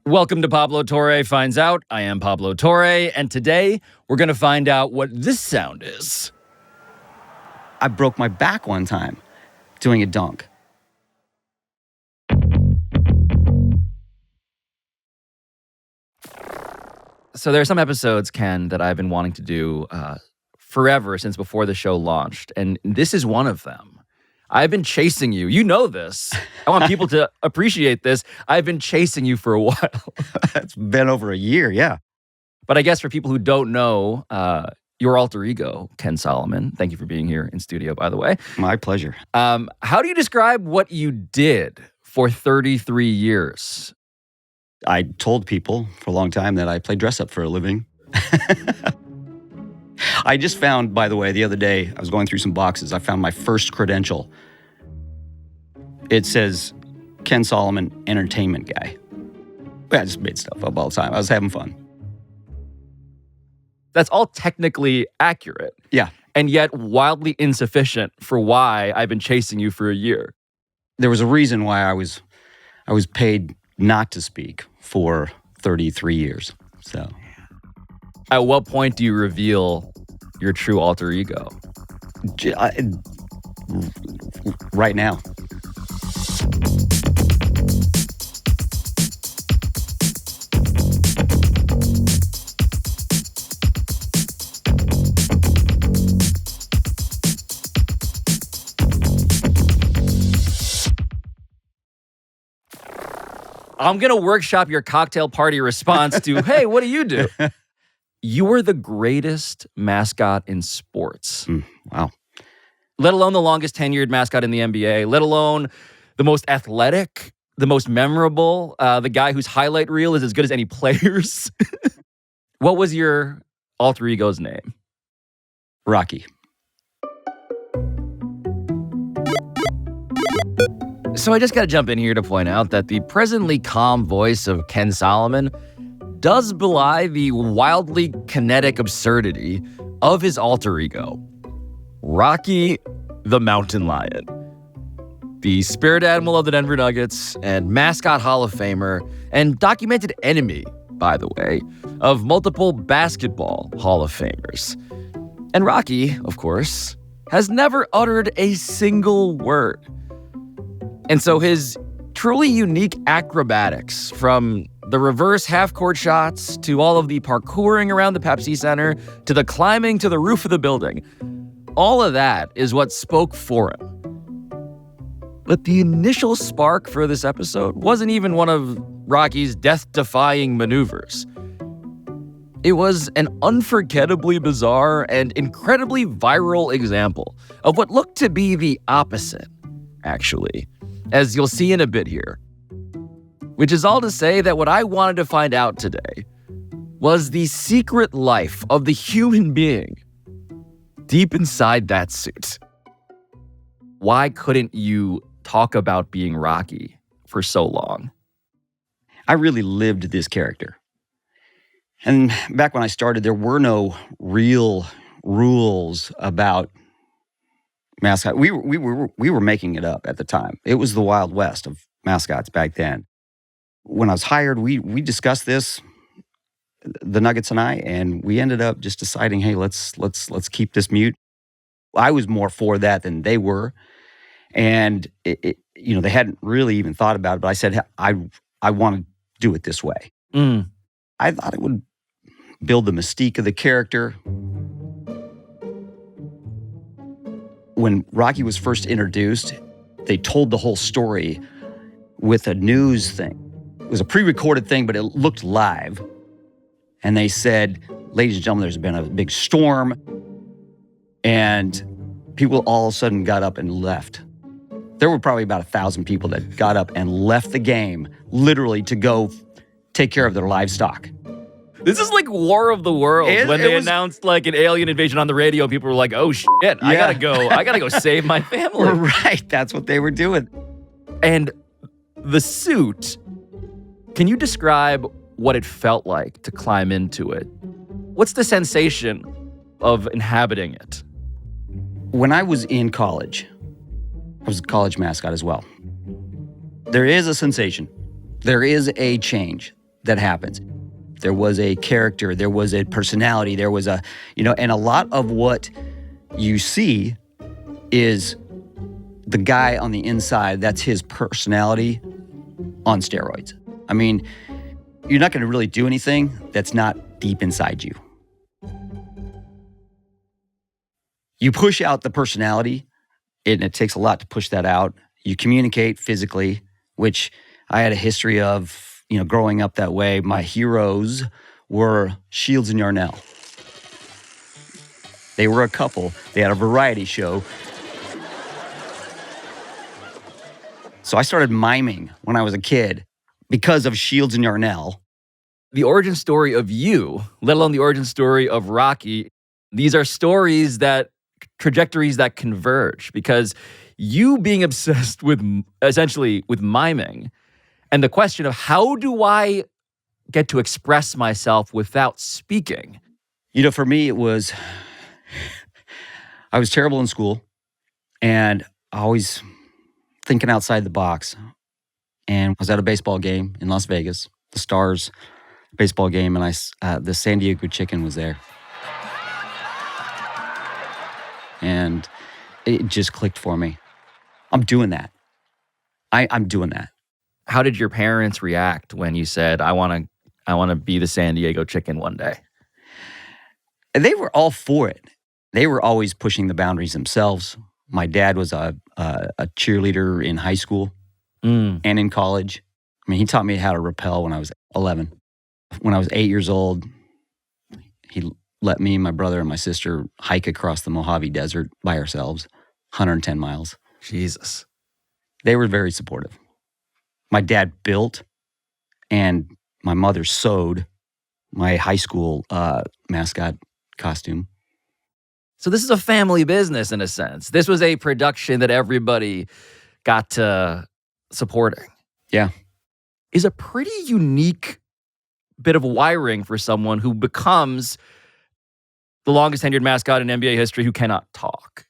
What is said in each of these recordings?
Welcome to Pablo Torre Finds Out. I am Pablo Torre, and today we're going to find out what this sound is. I broke my back one time doing a dunk. So there are some episodes, Ken, that I've been wanting to do forever, since before the show launched, and this is one of them. I've been chasing you. You know this. I want people to appreciate this. I've been chasing you for a while. It's been over a year, yeah. But I guess for people who don't know, your alter ego, Kenn Solomon, thank you for being here in studio, by the way. My pleasure. How do you describe what you did for 33 years? I told people for a long time that I play dress up for a living. I just found, by the way, the other day, I was going through some boxes. I found my first credential. It says, Kenn Solomon, entertainment guy. I just made stuff up all the time. I was having fun. That's all technically accurate. Yeah. And yet wildly insufficient for why I've been chasing you for a year. There was a reason why I was paid not to speak for 33 years. So, at what point do you reveal your true alter ego? Right now. I'm going to workshop your cocktail party response to, hey, what do you do? You were the greatest mascot in sports. Wow. Let alone the longest tenured mascot in the NBA, let alone the most athletic, the most memorable, the guy whose highlight reel is as good as any player's. What was your alter ego's name? Rocky. So I just got to jump in here to point out that the presently calm voice of Kenn Solomon does belie the wildly kinetic absurdity of his alter ego, Rocky the Mountain Lion, the spirit animal of the Denver Nuggets and mascot Hall of Famer and documented enemy, by the way, of multiple basketball Hall of Famers. And Rocky, of course, has never uttered a single word. And so his truly unique acrobatics, from the reverse half-court shots to all of the parkouring around the Pepsi Center to the climbing to the roof of the building, all of that is what spoke for him. But the initial spark for this episode wasn't even one of Rocky's death-defying maneuvers. It was an unforgettably bizarre and incredibly viral example of what looked to be the opposite, actually, as you'll see in a bit here. Which is all to say that what I wanted to find out today was the secret life of the human being deep inside that suit. Why couldn't you talk about being Rocky for so long? I really lived this character. And back when I started, there were no real rules about mascot. We were making it up at the time. It was the Wild West of mascots back then. When I was hired, we discussed this, the Nuggets and I, and we ended up just deciding, hey, let's keep this mute. I was more for that than they were, and they hadn't really even thought about it. But I said, I want to do it this way. I thought it would build the mystique of the character. When Rocky was first introduced, they told the whole story with a news thing. It was a pre-recorded thing, but it looked live. And they said, ladies and gentlemen, there's been a big storm. And people all of a sudden got up and left. There were probably about 1,000 people that got up and left the game, literally to go take care of their livestock. This is like War of the Worlds when they announced like an alien invasion on the radio. People were like, "Oh shit, I gotta go save my family." Right, that's what they were doing. And the suit, can you describe what it felt like to climb into it? What's the sensation of inhabiting it? When I was in college, I was a college mascot as well. There is a sensation. There is a change. that happens. There was a character, there was a personality, there was a, and a lot of what you see is the guy on the inside. That's his personality on steroids. I mean, you're not going to really do anything that's not deep inside you. You push out the personality, and it takes a lot to push that out. You communicate physically, which I had a history of, growing up that way. My heroes were Shields and Yarnell. They were a couple. They had a variety show. So I started miming when I was a kid because of Shields and Yarnell. The origin story of you, let alone the origin story of Rocky, these are trajectories that converge, because you being obsessed with, essentially, with miming, and the question of how do I get to express myself without speaking? For me, it was, I was terrible in school and always thinking outside the box. And I was at a baseball game in Las Vegas, the Stars baseball game, and the San Diego Chicken was there. And it just clicked for me. I'm doing that. I'm doing that. How did your parents react when you said, I want to be the San Diego Chicken one day? They were all for it. They were always pushing the boundaries themselves. My dad was a cheerleader in high school and in college. I mean, he taught me how to rappel when I was 11. When I was 8 years old, he let me, my brother, and my sister hike across the Mojave Desert by ourselves, 110 miles. Jesus. They were very supportive. My dad built and my mother sewed my high school mascot costume. So this is a family business in a sense. This was a production that everybody got to supporting. Yeah. Is a pretty unique bit of wiring for someone who becomes the longest tenured mascot in NBA history who cannot talk.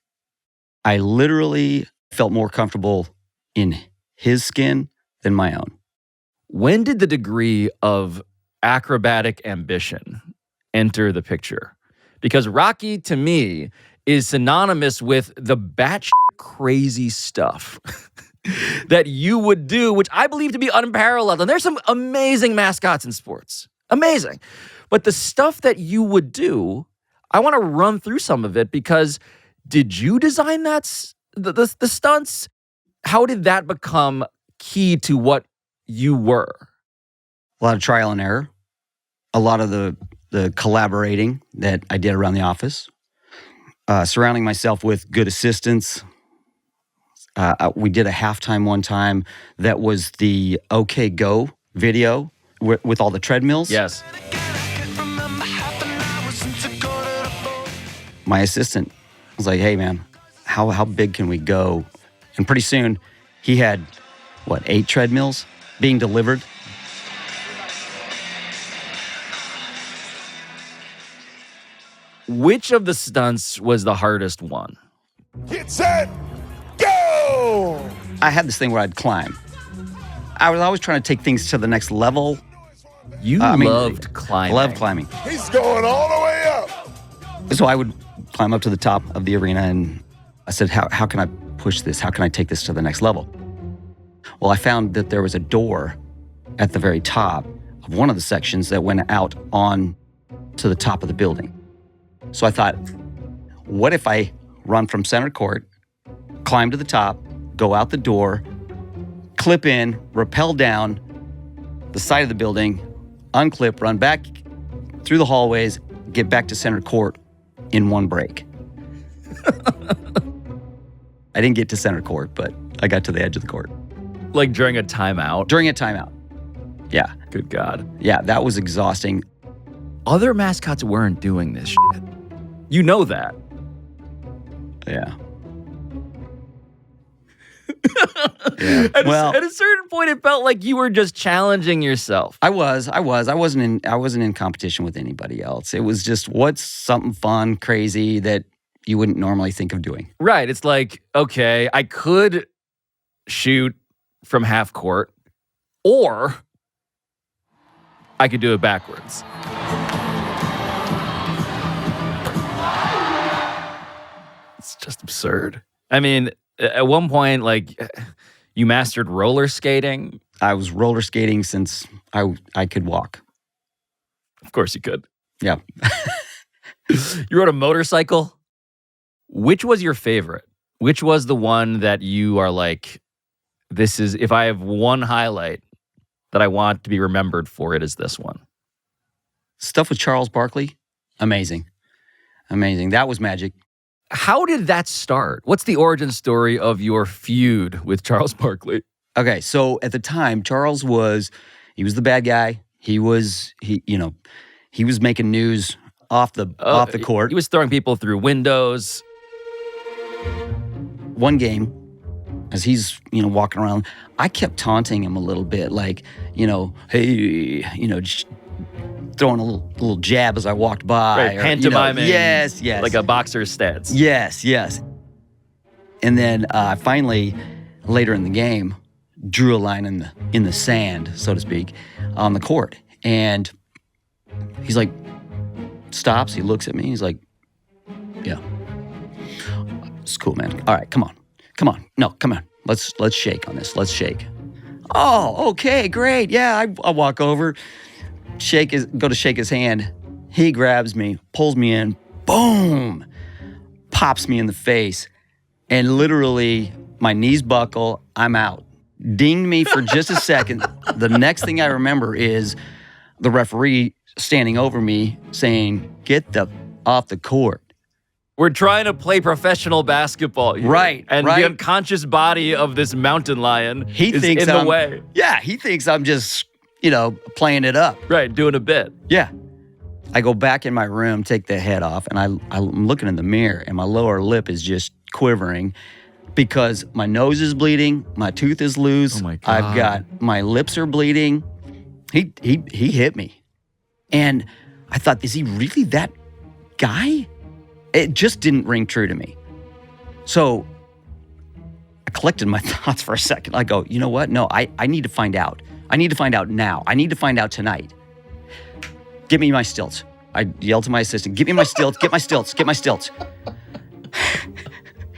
I literally felt more comfortable in his skin than my own. When did the degree of acrobatic ambition enter the picture? Because Rocky, to me, is synonymous with the batshit crazy stuff that you would do, which I believe to be unparalleled. And there's some amazing mascots in sports. Amazing. But the stuff that you would do, I want to run through some of it, because did you design the stunts? How did that become key to what you were? A lot of trial and error. A lot of the collaborating that I did around the office. Surrounding myself with good assistants. We did a halftime one time that was the OK Go video with all the treadmills. Yes. My assistant was like, hey, man, how big can we go? And pretty soon, he had, 8 treadmills being delivered? Which of the stunts was the hardest one? Get set, go! I had this thing where I'd climb. I was always trying to take things to the next level. You loved climbing. Loved climbing. He's going all the way up. So I would climb up to the top of the arena, and I said, how can I push this? How can I take this to the next level? Well, I found that there was a door at the very top of one of the sections that went out on to the top of the building. So I thought, what if I run from center court, climb to the top, go out the door, clip in, rappel down the side of the building, unclip, run back through the hallways, get back to center court in one break. I didn't get to center court, but I got to the edge of the court. Like during a timeout? During a timeout. Yeah. Good God. Yeah, that was exhausting. Other mascots weren't doing this shit. You know that. Yeah. At a certain point, it felt like you were just challenging yourself. I was. I wasn't in competition with anybody else. It was just, what's something fun, crazy that you wouldn't normally think of doing? Right. It's like, okay, I could shoot from half court, or I could do it backwards. It's just absurd. I mean, at one point, like, you mastered roller skating. I was roller skating since I could walk. Of course you could. Yeah. You rode a motorcycle. Which was your favorite? Which was the one that you are like, this is, if I have one highlight that I want to be remembered for, it is this one? Stuff with Charles Barkley, amazing. Amazing. That was magic. How did that start? What's the origin story of your feud with Charles Barkley? Okay, so at the time, Charles was the bad guy. He was making news off the court. He was throwing people through windows. One game, as he's, walking around, I kept taunting him a little bit, like, hey, just throwing a little jab as I walked by. Right, pantomiming. Yes. Like a boxer's stance. Yes. And then finally, later in the game, drew a line in the sand, so to speak, on the court. And he's like, stops, he looks at me, he's like, yeah. It's cool, man. All right, come on. No, come on. Let's shake on this. Let's shake. Oh, okay, great. Yeah, I walk over, go to shake his hand. He grabs me, pulls me in, boom, pops me in the face. And literally, my knees buckle, I'm out. Dinged me for just a second. The next thing I remember is the referee standing over me saying, get off the court. We're trying to play professional basketball here. Right. And the unconscious body of this mountain lion is in the way. Yeah, he thinks I'm just, playing it up. Right, doing a bit. Yeah. I go back in my room, take the head off, and I'm looking in the mirror, and my lower lip is just quivering because my nose is bleeding, my tooth is loose. Oh my God. My lips are bleeding. He hit me. And I thought, is he really that guy? It just didn't ring true to me. So I collected my thoughts for a second. I go, you know what? No, I need to find out. I need to find out now. I need to find out tonight. Give me my stilts. I yelled to my assistant, get me my stilts, get my stilts.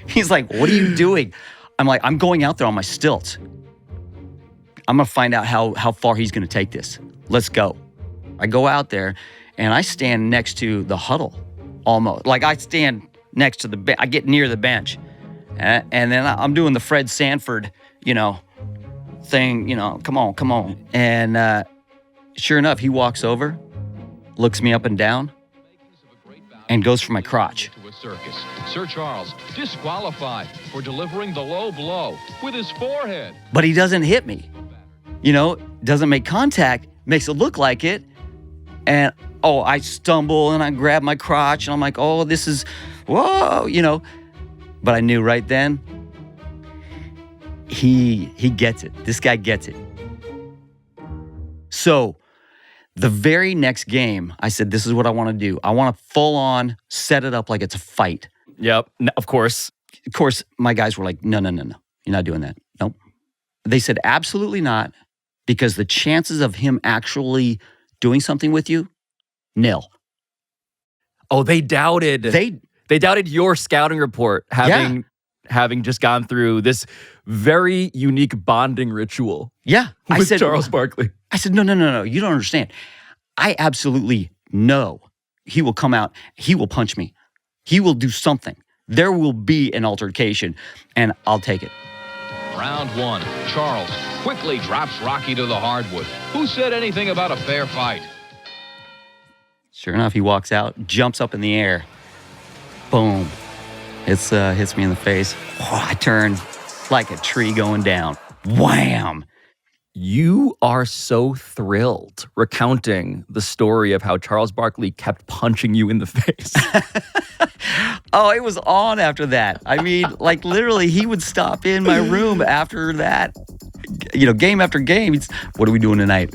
He's like, what are you doing? I'm like, I'm going out there on my stilts. I'm going to find out how far he's going to take this. Let's go. I go out there and I stand next to the huddle. Almost. Like I stand next to the bench. I get near the bench. And then I'm doing the Fred Sanford, thing, come on. And sure enough, he walks over, looks me up and down, and goes for my crotch. Sir Charles disqualified for delivering the low blow with his forehead. But he doesn't hit me. Doesn't make contact, makes it look like it. And I stumble and I grab my crotch and I'm like, oh, this is, whoa, But I knew right then, he gets it. This guy gets it. So the very next game, I said, this is what I want to do. I want to full on set it up like it's a fight. Yep, of course. Of course, my guys were like, no. You're not doing that. Nope. They said, absolutely not, because the chances of him actually doing something with you, nil. Oh, they doubted. They doubted your scouting report, having just gone through this very unique bonding ritual. Yeah, with Charles Barkley. I said, no. You don't understand. I absolutely know he will come out. He will punch me. He will do something. There will be an altercation, and I'll take it. Round one. Charles quickly drops Rocky to the hardwood. Who said anything about a fair fight? Sure enough, he walks out, jumps up in the air. Boom. Hits me in the face. Oh, I turned like a tree going down. Wham! You are so thrilled recounting the story of how Charles Barkley kept punching you in the face. Oh, it was on after that. I mean, like literally, he would stop in my room after that. Game after game. What are we doing tonight?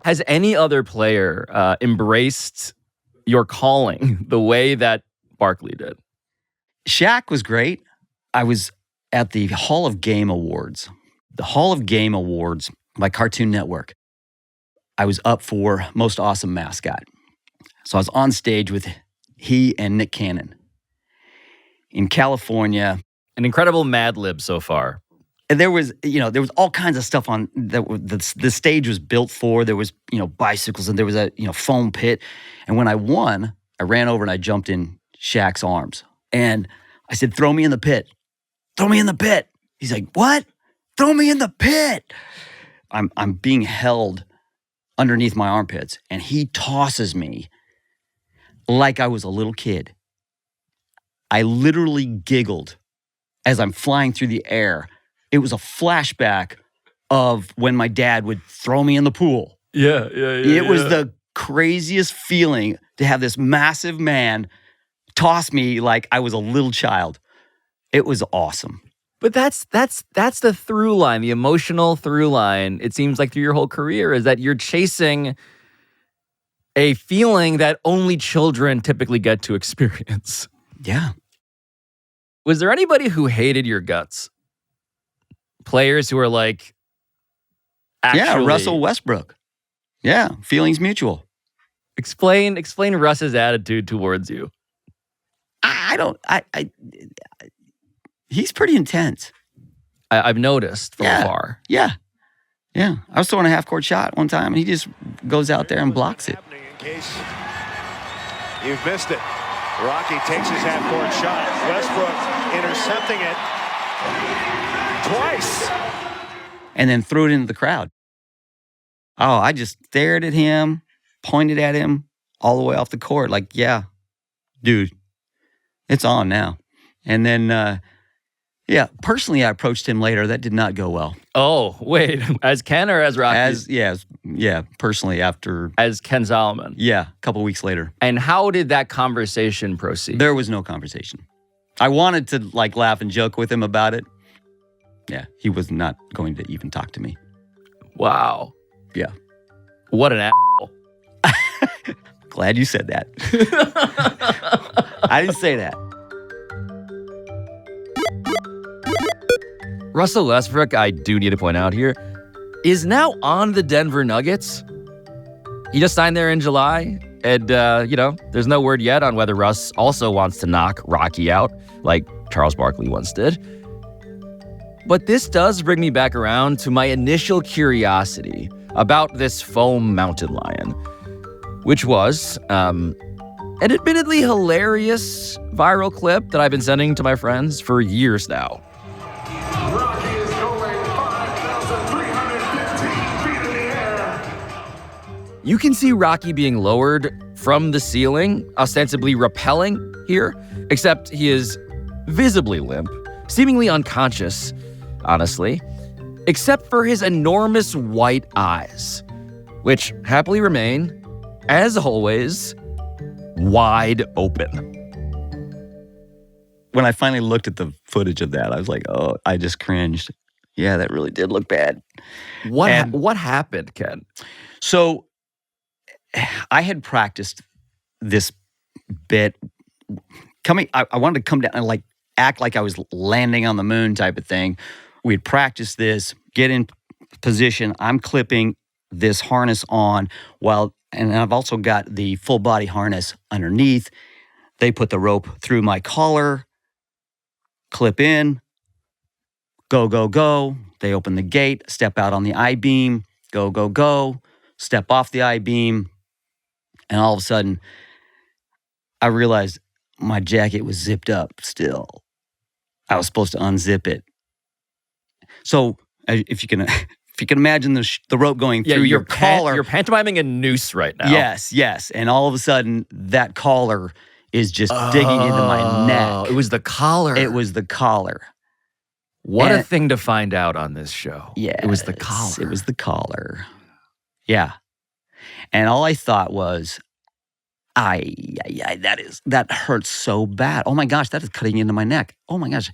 Has any other player embraced your calling the way that Barkley did? Shaq was great. I was at the Hall of Game Awards. The Hall of Game Awards by Cartoon Network. I was up for Most Awesome Mascot. So I was on stage with he and Nick Cannon in California. An incredible Mad Lib so far. And there was all kinds of stuff on that the stage was built for. There was, bicycles, and there was a, foam pit. And when I won, I ran over and I jumped in Shaq's arms. And I said, "Throw me in the pit. Throw me in the pit." He's like, "What? Throw me in the pit." I'm being held underneath my armpits, and he tosses me like I was a little kid. I literally giggled as I'm flying through the air. It was a flashback of when my dad would throw me in the pool. Yeah. It was the craziest feeling to have this massive man toss me like I was a little child. It was awesome. But that's the through line, the emotional through line, it seems like through your whole career, is that you're chasing a feeling that only children typically get to experience. Yeah. Was there anybody who hated your guts? Players who are like, actually... Yeah, Russell Westbrook. Yeah, feelings mutual. Explain Russ's attitude towards you. He's pretty intense. I've noticed from afar. Yeah. I was throwing a half-court shot one time, and he just goes out there and blocks it. In case you've missed it, Rocky takes his half-court shot. Westbrook intercepting it twice. And then threw it into the crowd. Oh, I just stared at him, pointed at him all the way off the court. Like, yeah, dude, it's on now. And then, personally, I approached him later. That did not go well. Oh, wait. As Ken or as Rocky? Personally after. As Kenn Solomon? Yeah, a couple weeks later. And how did that conversation proceed? There was no conversation. I wanted to laugh and joke with him about it. Yeah, he was not going to even talk to me. Wow. Yeah. What an asshole. Glad you said that. I didn't say that. Russell Westbrook, I do need to point out here, is now on the Denver Nuggets. He just signed there in July. And, there's no word yet on whether Russ also wants to knock Rocky out like Charles Barkley once did. But this does bring me back around to my initial curiosity about this foam mountain lion, which was an admittedly hilarious viral clip that I've been sending to my friends for years now. Rocky is going 5,315 feet in the air. You can see Rocky being lowered from the ceiling, ostensibly rappelling here, except he is visibly limp, seemingly unconscious, honestly, except for his enormous white eyes, which happily remain, as always, wide open. When I finally looked at the footage of that, I was like, oh, I just cringed. Yeah, that really did look bad. What happened, Ken? So I had practiced this bit. I wanted to come down and act like I was landing on the moon type of thing. We'd practice this, get in position. I'm clipping this harness on and I've also got the full body harness underneath. They put the rope through my collar, clip in, go, go, go. They open the gate, step out on the I-beam, go, go, go, step off the I-beam. And all of a sudden, I realized my jacket was zipped up still. I was supposed to unzip it. So if you can imagine the rope going through your collar. You're pantomiming a noose right now. Yes. And all of a sudden, that collar is just digging into my neck. It was the collar. It was the collar. What a thing to find out on this show. Yeah. It was the collar. It was the collar. Yeah. And all I thought was, that hurts so bad. Oh my gosh, that is cutting into my neck. Oh my gosh,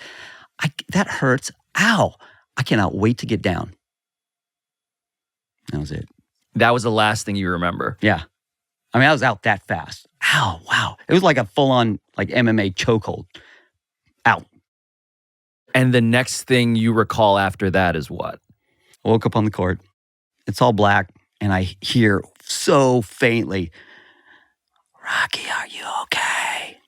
that hurts. Ow. I cannot wait to get down. That was it. That was the last thing you remember. Yeah. I mean, I was out that fast. Ow, wow. It was like a full-on like MMA chokehold. Out. And the next thing you recall after that is what? I woke up on the court. It's all black, and I hear so faintly, Rocky, are you okay?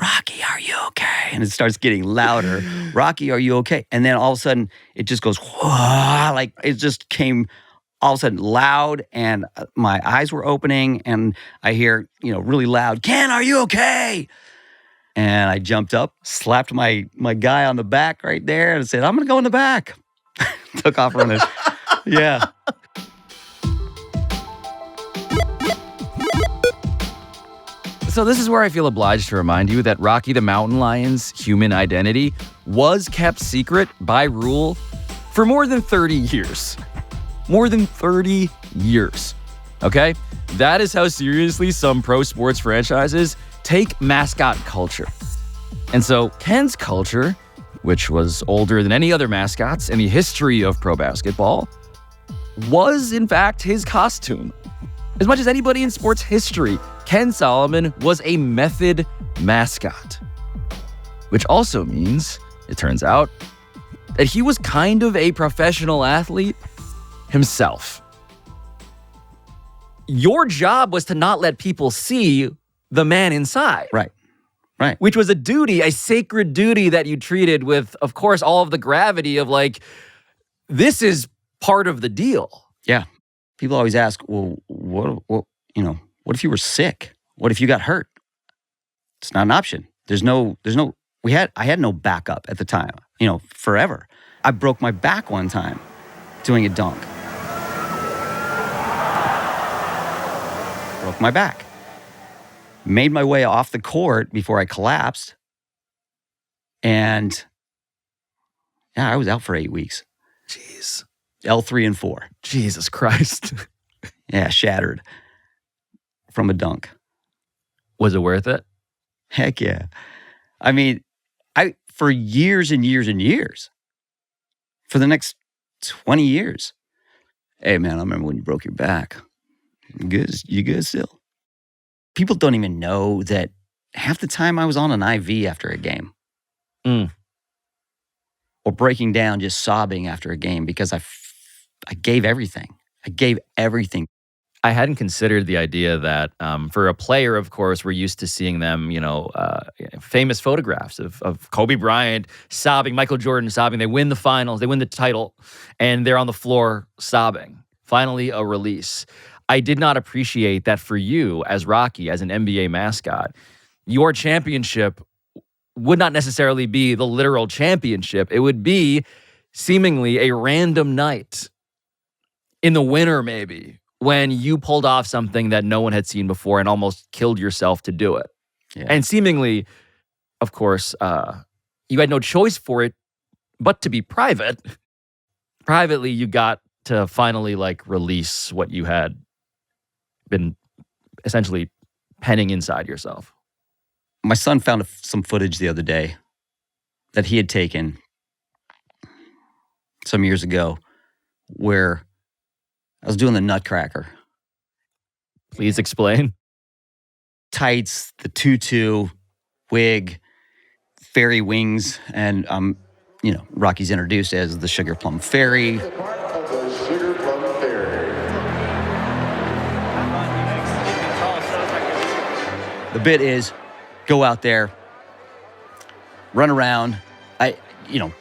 Rocky, are you okay? And it starts getting louder. Rocky, are you okay? And then all of a sudden, it just goes, whoa, like it just came all of a sudden loud, and my eyes were opening, and I hear, really loud, Kenn, are you okay? And I jumped up, slapped my guy on the back right there, and said, I'm going to go in the back. Took off running. Yeah. So this is where I feel obliged to remind you that Rocky the Mountain Lion's human identity was kept secret by rule for more than 30 years. More than 30 years. Okay? That is how seriously some pro sports franchises take mascot culture. And so Kenn's culture, which was older than any other mascots in the history of pro basketball, was in fact his costume. As much as anybody in sports history, Kenn Solomon was a method mascot. Which also means, it turns out, that he was kind of a professional athlete himself. Your job was to not let people see the man inside. Right. Which was a duty, a sacred duty that you treated with, of course, all of the gravity of like, this is part of the deal. Yeah. People always ask, well, what if you were sick? What if you got hurt? It's not an option. I had no backup at the time, forever. I broke my back one time doing a dunk. Broke my back. Made my way off the court before I collapsed. And yeah, I was out for 8 weeks. Jeez. L3 and 4. Jesus Christ. Yeah, shattered from a dunk. Was it worth it? Heck yeah. I mean, for years and years and years, for the next 20 years, hey man, I remember when you broke your back. You good still? People don't even know that half the time I was on an IV after a game. Or breaking down, just sobbing after a game because I gave everything. I gave everything. I hadn't considered the idea that for a player, of course, we're used to seeing them, famous photographs of Kobe Bryant sobbing, Michael Jordan sobbing. They win the finals, they win the title, and they're on the floor sobbing. Finally, a release. I did not appreciate that for you as Rocky, as an NBA mascot, your championship would not necessarily be the literal championship. It would be seemingly a random night in the winter, maybe, when you pulled off something that no one had seen before and almost killed yourself to do it. Yeah. And seemingly, of course, you had no choice for it but to be private. Privately, you got to finally release what you had been essentially penning inside yourself. My son found some footage the other day that he had taken some years ago where I was doing the Nutcracker. Please explain. Tights, the tutu, wig, fairy wings, and Rocky's introduced as the Sugar Plum Fairy. Part of the Sugar Plum Fairy. The bit is go out there, run around,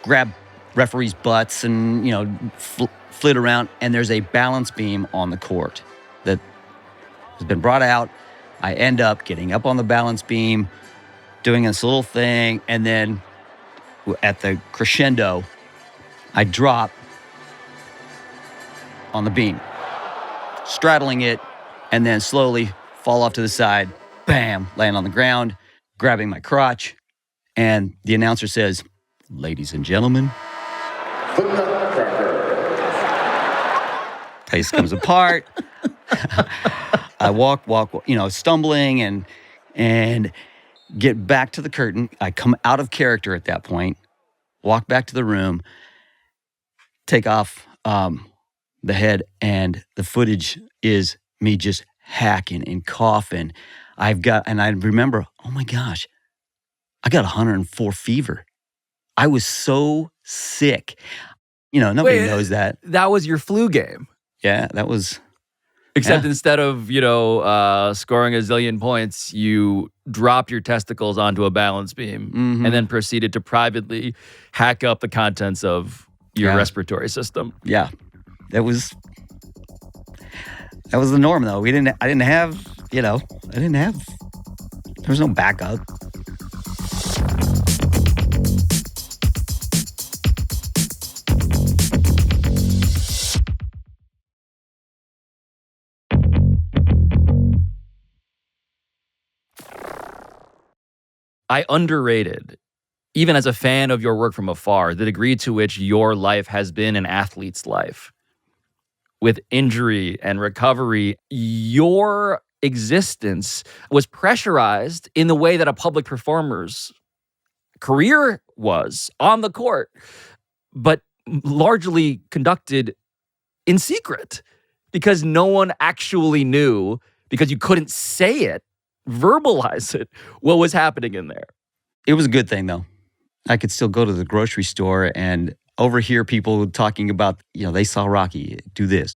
grab referees' butts and, flit around, and there's a balance beam on the court that has been brought out. I end up getting up on the balance beam, doing this little thing, and then at the crescendo, I drop on the beam, straddling it, and then slowly fall off to the side, bam, land on the ground, grabbing my crotch, and the announcer says, "Ladies and gentlemen," The Nutcracker. place comes apart. I walk, stumbling and get back to the curtain. I come out of character at that point, walk back to the room, take off the head, and the footage is me just hacking and coughing. And I remember, oh my gosh, I got 104 fever. I was so sick. Nobody knows that. That was your flu game. Yeah, that was. Except instead of, scoring a zillion points, you dropped your testicles onto a balance beam and then proceeded to privately hack up the contents of your respiratory system. Yeah. That was the norm, though. I didn't have, there was no backup. I underrated, even as a fan of your work from afar, the degree to which your life has been an athlete's life. With injury and recovery, your existence was pressurized in the way that a public performer's career was on the court, but largely conducted in secret because no one actually knew, because you couldn't say it, verbalize it, what was happening in there. It was a good thing, though. I could still go to the grocery store and overhear people talking about, they saw Rocky do this.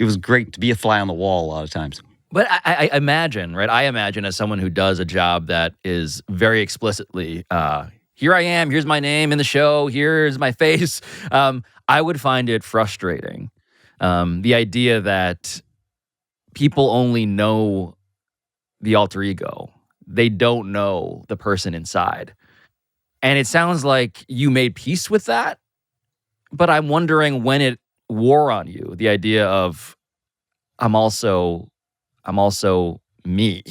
It was great to be a fly on the wall a lot of times. But I imagine, right? I imagine as someone who does a job that is very explicitly, here I am, here's my name in the show, here's my face. I would find it frustrating. The idea that people only know the alter ego. They don't know the person inside. And it sounds like you made peace with that, but I'm wondering when it wore on you, the idea of I'm also me.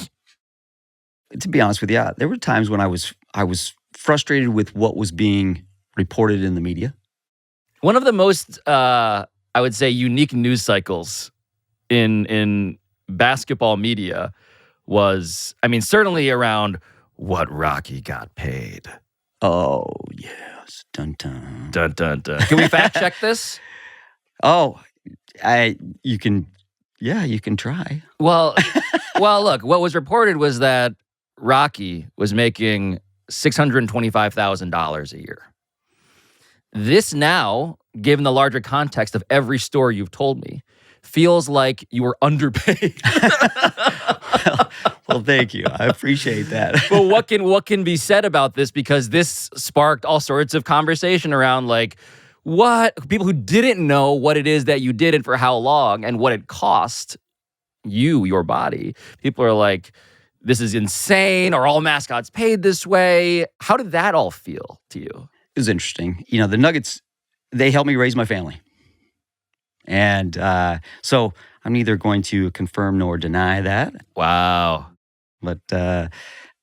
To be honest with you, there were times when I was frustrated with what was being reported in the media. One of the most, I would say, unique news cycles in basketball media was, certainly around what Rocky got paid. Oh, yes. Dun, dun. Dun, dun, dun. Can we fact check this? Oh, you can try. Well, look, what was reported was that Rocky was making $625,000 a year. This now, given the larger context of every story you've told me, feels like you were underpaid. Well, thank you. I appreciate that. But what can be said about this? Because this sparked all sorts of conversation around what people who didn't know what it is that you did and for how long and what it cost you, your body. People are like, this is insane. Are all mascots paid this way? How did that all feel to you? It was interesting. The Nuggets, they helped me raise my family. And so I'm neither going to confirm nor deny that. Wow. But the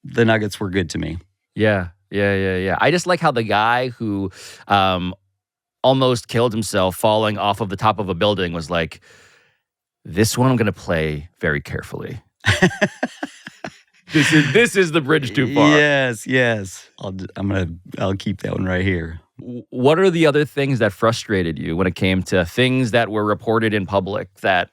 Nuggets were good to me. Yeah. I just like how the guy who almost killed himself falling off of the top of a building was like, this one I'm going to play very carefully. This is the bridge too far. Yes. I'll keep that one right here. What are the other things that frustrated you when it came to things that were reported in public that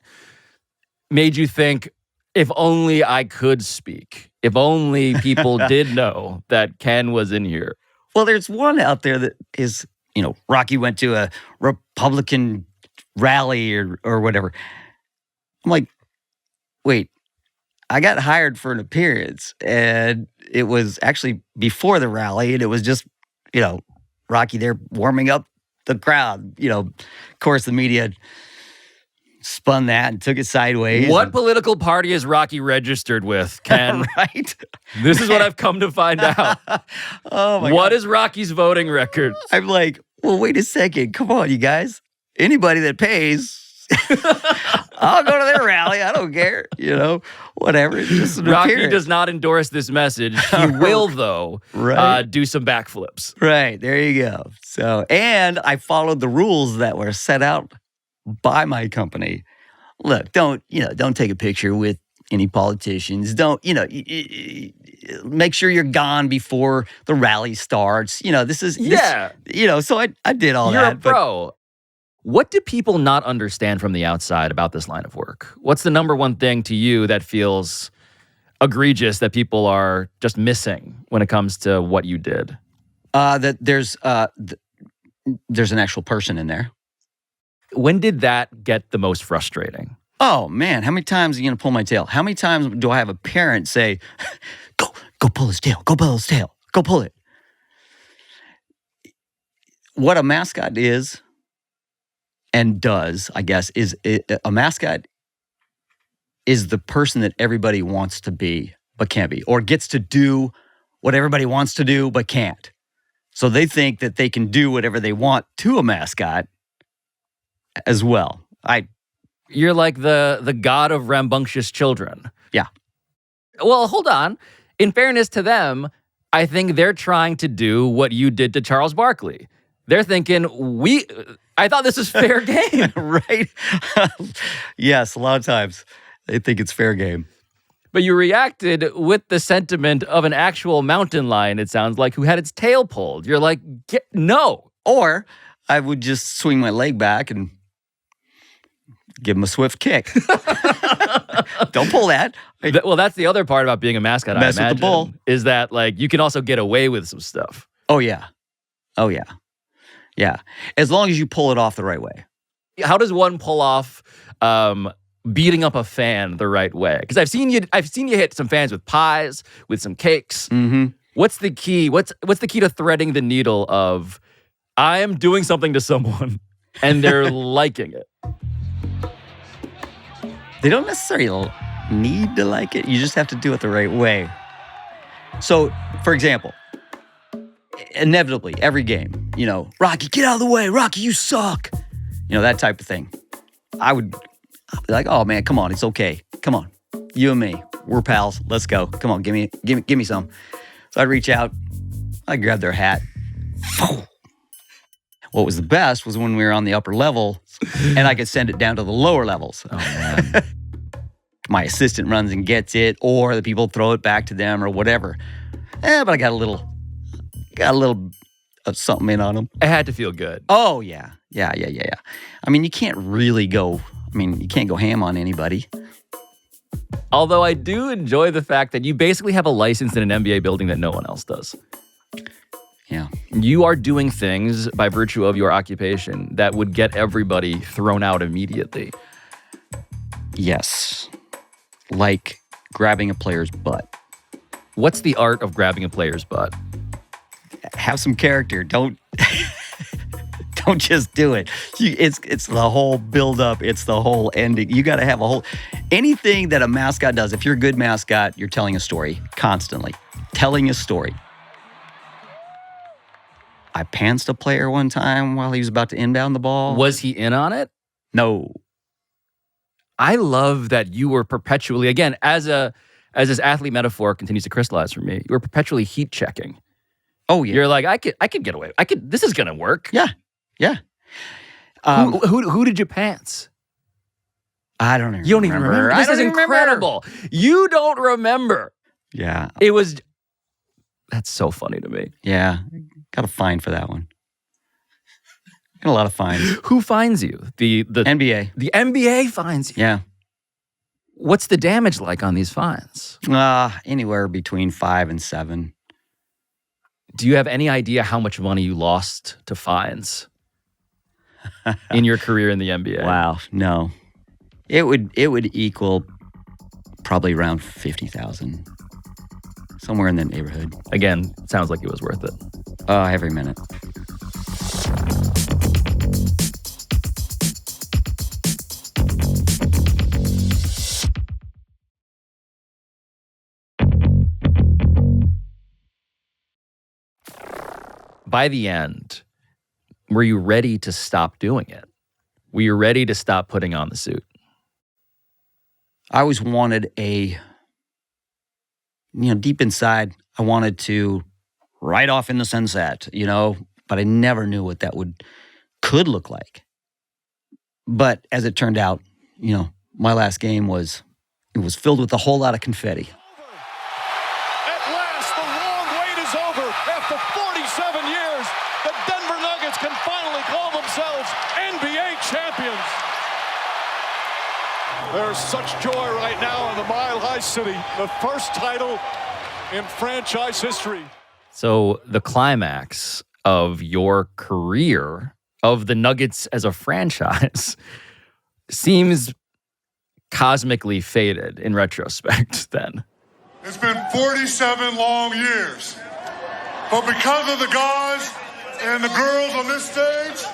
made you think, if only I could speak, if only people did know that Kenn was in here? Well, there's one out there that is, Rocky went to a Republican rally or whatever. I'm like, wait, I got hired for an appearance, and it was actually before the rally, and it was just, Rocky there warming up the crowd. Of course, the media spun that and took it sideways. What political party is Rocky registered with, Kenn? Right? This is what I've come to find out. Oh, my God. What is Rocky's voting record? I'm like, well, wait a second. Come on, you guys. Anybody that pays, I'll go to their rally. I don't care. Whatever. It's just an Rocky appearance. does not endorse this message. He will, though, Right. do some backflips. Right. There you go. So, and I followed the rules that were set out by my company. Look, don't take a picture with any politicians. Don't, make sure you're gone before the rally starts. This is, so I did all You're that. a pro. What do people not understand from the outside about this line of work? What's the number one thing to you that feels egregious that people are just missing when it comes to what you did? That there's an actual person in there. When did that get the most frustrating? Oh man, how many times are you gonna pull my tail? How many times do I have a parent say, "Go pull his tail. Go pull his tail. Go pull it." What a mascot is and does, I guess, is a mascot is the person that everybody wants to be but can't be, or gets to do what everybody wants to do but can't. So they think that they can do whatever they want to a mascot as well. You're like the god of rambunctious children. Yeah. Well, hold on. In fairness to them, I think they're trying to do what you did to Charles Barkley. They're thinking, I thought this was fair game. Right? Yes, a lot of times they think it's fair game. But you reacted with the sentiment of an actual mountain lion, it sounds like, who had its tail pulled. You're like, no. Or I would just swing my leg back and give him a swift kick. Don't pull that. Well, that's the other part about being a mascot, Mess I imagine. with the bull. Is that, like, you can also get away with some stuff. Oh, yeah. Oh, yeah. Yeah. As long as you pull it off the right way. How does one pull off beating up a fan the right way? Because I've seen you hit some fans with pies, with some cakes. Mm-hmm. What's the key? What's the key to threading the needle of I am doing something to someone and they're liking it? They don't necessarily need to like it. You just have to do it the right way. So, for example, inevitably, every game, Rocky, get out of the way. Rocky, you suck. That type of thing. I'll be like, oh man, come on, it's okay. Come on, you and me, we're pals. Let's go. Come on, give me some. So I'd reach out, I'd grab their hat. What was the best was when we were on the upper level and I could send it down to the lower levels. Oh man. My assistant runs and gets it, or the people throw it back to them or whatever. But I got a little of something in on them. It had to feel good. Oh, yeah. Yeah. I mean, you can't go ham on anybody. Although I do enjoy the fact that you basically have a license in an NBA building that no one else does. Yeah. You are doing things by virtue of your occupation that would get everybody thrown out immediately. Yes. Like grabbing a player's butt. What's the art of grabbing a player's butt? Have some character. Don't just do it. It's the whole build-up. It's the whole ending. You got to have anything that a mascot does. If you're a good mascot, you're telling a story constantly. Telling a story. I pantsed a player one time while he was about to inbound the ball. Was he in on it? No. I love that you were perpetually, again, as this athlete metaphor continues to crystallize for me, you were perpetually heat checking. Oh yeah. You're like, I could get away. This is gonna work. Yeah. Who did you pants? I don't even. You don't even remember. This is incredible. You don't remember. Yeah. It was. That's so funny to me. Yeah. Got a fine for that one. Got a lot of fines. Who fines you? The NBA. The NBA fines you. Yeah. What's the damage like on these fines? Anywhere between 5 and 7. Do you have any idea how much money you lost to fines in your career in the NBA? Wow, no. It would equal probably around 50,000. Somewhere in that neighborhood. Again, sounds like it was worth it. Every minute. By the end, were you ready to stop doing it? Were you ready to stop putting on the suit? I always wanted deep inside, I wanted to ride off in the sunset, but I never knew what that could look like. But as it turned out, my last game was filled with a whole lot of confetti. At last, the long wait is over. After 47 years, the Denver Nuggets can finally call themselves NBA There's such joy right now in the Mile High City. The first title in franchise history. So the climax of your career, of the Nuggets as a franchise, seems cosmically faded in retrospect then. It's been 47 long years. But because of the guys and the girls on this stage,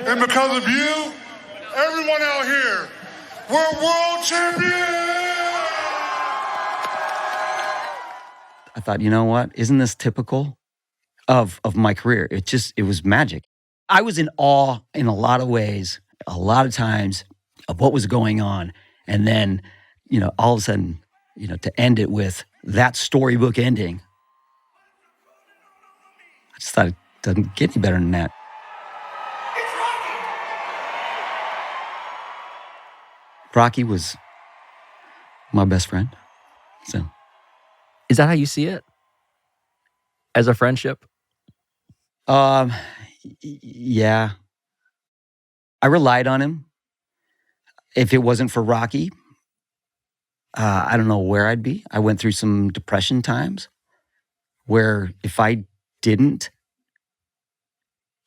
and because of you, everyone out here, we're world champions! I thought, you know what? Isn't this typical of my career? It was magic. I was in awe in a lot of ways, a lot of times, of what was going on. And then, all of a sudden, to end it with that storybook ending, I just thought it doesn't get any better than that. Rocky was my best friend. So, Is that how you see it? As a friendship? Yeah. I relied on him. If it wasn't for Rocky, I don't know where I'd be. I went through some depression times where if I didn't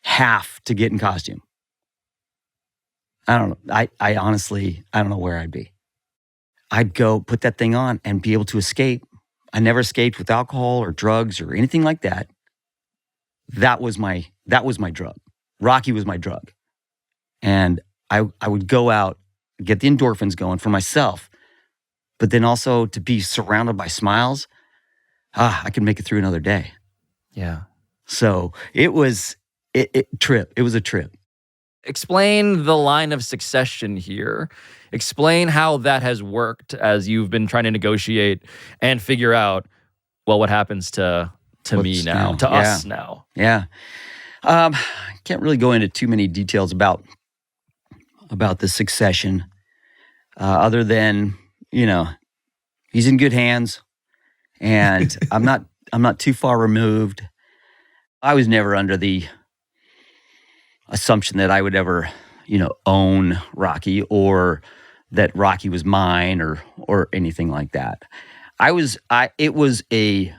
have to get in costume, I don't know. I honestly, I don't know where I'd be. I'd go put that thing on and be able to escape. I never escaped with alcohol or drugs or anything like that. That was my drug. Rocky was my drug. And I would go out, get the endorphins going for myself, but then also to be surrounded by smiles. I could make it through another day. Yeah. So it was a trip. It was a trip. Explain the line of succession here. Explain how that has worked as you've been trying to negotiate and figure out, well, what happens to me now, to us now. Yeah. Can't really go into too many details about the succession, other than, he's in good hands, and I'm not too far removed. I was never under the assumption that I would ever, own Rocky or that Rocky was mine or anything like that. It was a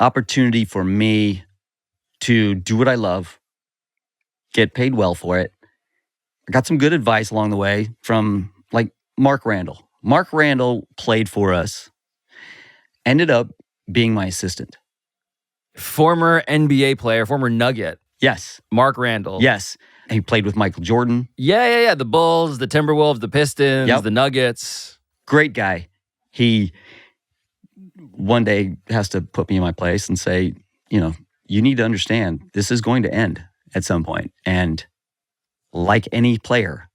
opportunity for me to do what I love, get paid well for it. I got some good advice along the way from like Mark Randall. Mark Randall played for us, ended up being my assistant. Former NBA player, former Nugget. Yes. Mark Randall. Yes. And he played with Michael Jordan. Yeah. The Bulls, the Timberwolves, the Pistons, the Nuggets. Great guy. He one day has to put me in my place and say, you need to understand this is going to end at some point. And like any player,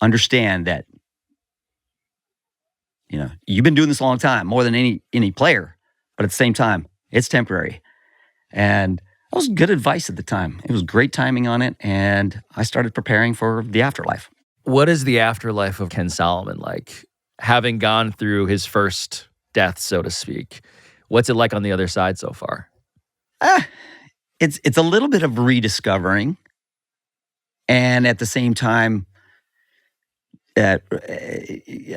understand that, you've been doing this a long time, more than any player, but at the same time, it's temporary. And that was good advice at the time. It was great timing on it, and I started preparing for the afterlife. What is the afterlife of Kenn Solomon like? Having gone through his first death, so to speak, what's it like on the other side so far? It's a little bit of rediscovering, and at the same time, a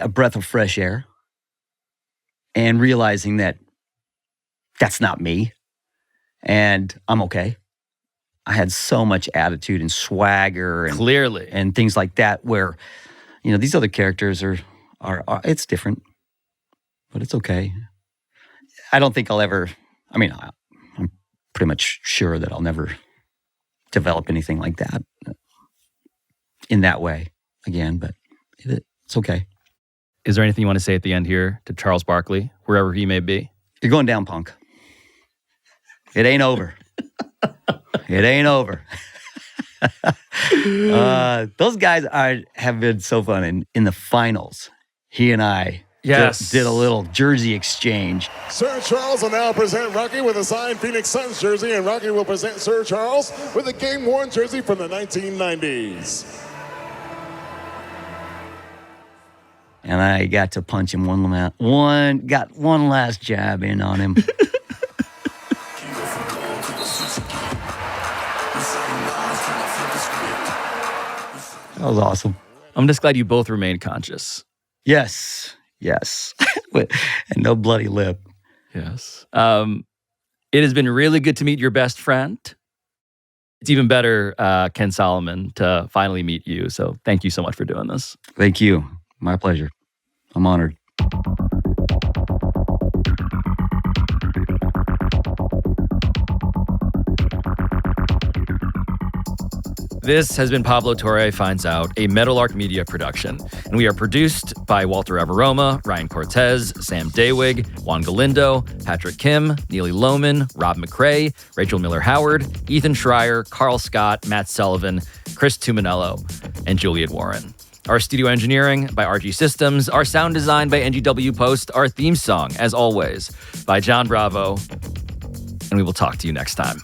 breath of fresh air, and realizing that that's not me. And I'm okay. I had so much attitude and swagger and clearly and things like that where, these other characters are it's different, but it's okay. I don't think I'll ever, I'm pretty much sure that I'll never develop anything like that in that way again, but it's okay. Is there anything you want to say at the end here to Charles Barkley, wherever he may be? You're going down, punk. It ain't over. It ain't over. Those guys have been so fun. In the finals, he and I did a little jersey exchange. Sir Charles will now present Rocky with a signed Phoenix Suns jersey, and Rocky will present Sir Charles with a game-worn jersey from the 1990s. And I got to punch him got one last jab in on him. That was awesome. I'm just glad you both remained conscious. Yes. And no bloody lip. Yes. It has been really good to meet your best friend. It's even better, Kenn Solomon, to finally meet you. So thank you so much for doing this. Thank you. My pleasure. I'm honored. This has been Pablo Torre Finds Out, a Meadowlark Media production. And we are produced by Walter Averoma, Ryan Cortez, Sam Daywig, Juan Galindo, Patrick Kim, Neely Lohman, Rob McRae, Rachel Miller-Howard, Ethan Schreier, Carl Scott, Matt Sullivan, Chris Tuminello, and Juliet Warren. Our studio engineering by RG Systems. Our sound design by NGW Post. Our theme song, as always, by John Bravo. And we will talk to you next time.